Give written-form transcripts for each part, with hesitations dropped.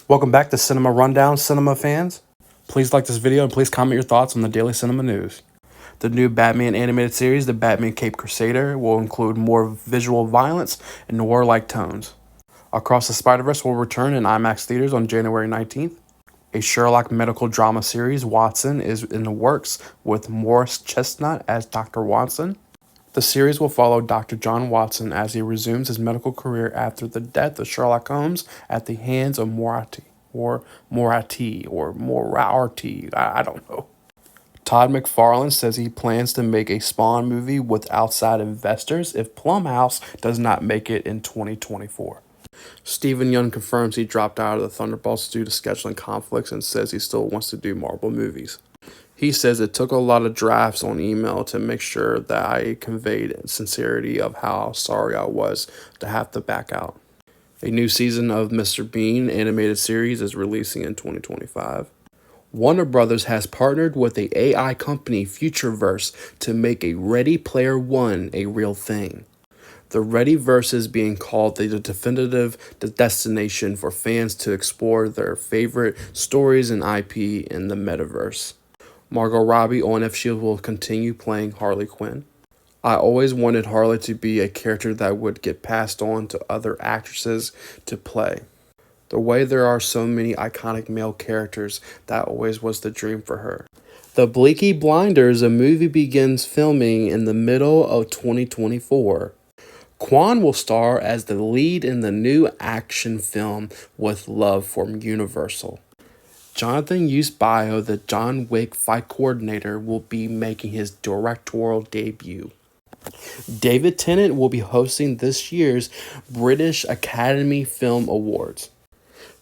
Welcome back to Cinema Rundown, cinema fans. Please like this video and please comment your thoughts on the daily cinema news. The new Batman animated series, The Batman Cape Crusader, will include more visual violence and noir-like tones. Across the Spider-Verse will return in IMAX theaters on January 19th. A Sherlock medical drama series, Watson, is in the works with Morris Chestnut as Dr. Watson. The series will follow Dr. John Watson as he resumes his medical career after the death of Sherlock Holmes at the hands of Moriarty. I don't know. Todd McFarlane says he plans to make a Spawn movie with outside investors if Blumhouse does not make it in 2024. Stephen Yeun confirms he dropped out of the Thunderbolts due to scheduling conflicts and says he still wants to do Marvel movies. He says it took a lot of drafts on email to make sure that I conveyed sincerity of how sorry I was to have to back out. A new season of Mr. Bean animated series is releasing in 2025. Warner Brothers has partnered with the AI company Futureverse to make a Ready Player One a real thing. The Readyverse is being called the definitive destination for fans to explore their favorite stories and IP in the metaverse. Margot Robbie on F-Shield will continue playing Harley Quinn. I always wanted Harley to be a character that would get passed on to other actresses to play. The way there are so many iconic male characters, that always was the dream for her. The Peaky Blinders, a movie, begins filming in the middle of 2024. Quinn will star as the lead in the new action film With Love from Universal. Jonathan Usbio, the John Wick fight coordinator, will be making his directorial debut. David Tennant will be hosting this year's British Academy Film Awards.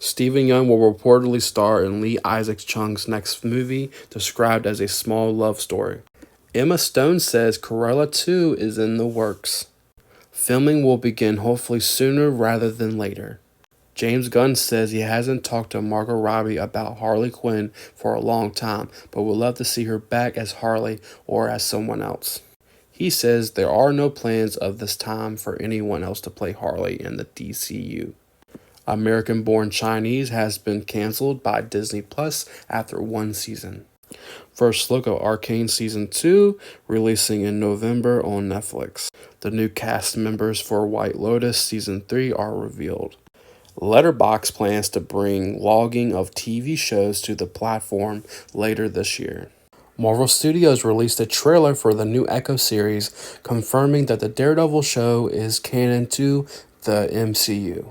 Stephen Yeun will reportedly star in Lee Isaac Chung's next movie, described as a small love story. Emma Stone says Cruella 2 is in the works. Filming will begin hopefully sooner rather than later. James Gunn says he hasn't talked to Margot Robbie about Harley Quinn for a long time, but would love to see her back as Harley or as someone else. He says there are no plans of this time for anyone else to play Harley in the DCU. American Born Chinese has been canceled by Disney Plus after one season. First look of Arcane Season 2, releasing in November on Netflix. The new cast members for White Lotus Season 3 are revealed. Letterboxd plans to bring logging of TV shows to the platform later this year. Marvel Studios released a trailer for the new Echo series, confirming that the Daredevil show is canon to the MCU.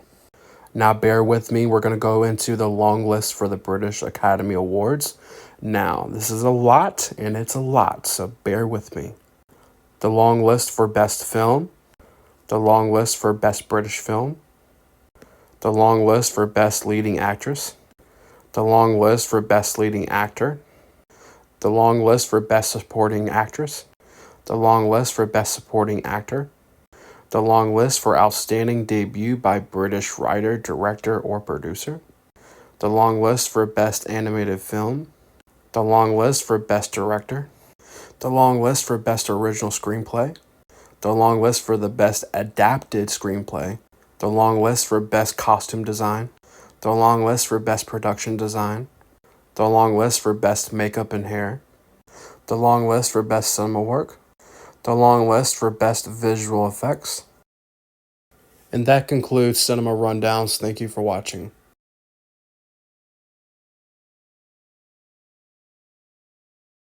Now bear with me, we're going to go into the long list for the British Academy Awards. Now, this is a lot, and it's a lot, so bear with me. The long list for Best Film. The long list for Best British Film. The long list for Best Leading Actress. The long list for Best Leading Actor. The long list for Best Supporting Actress. The long list for Best Supporting Actor. The long list for Outstanding Debut by British Writer, Director, or Producer. The long list for Best Animated Film. The long list for Best Director. The long list for Best Original Screenplay. The long list for the Best Adapted Screenplay. The long list for Best Costume Design. The long list for Best Production Design. The long list for Best Makeup and Hair. The long list for Best Cinema Work. The long list for Best Visual Effects. And that concludes Cinema Rundowns. Thank you for watching.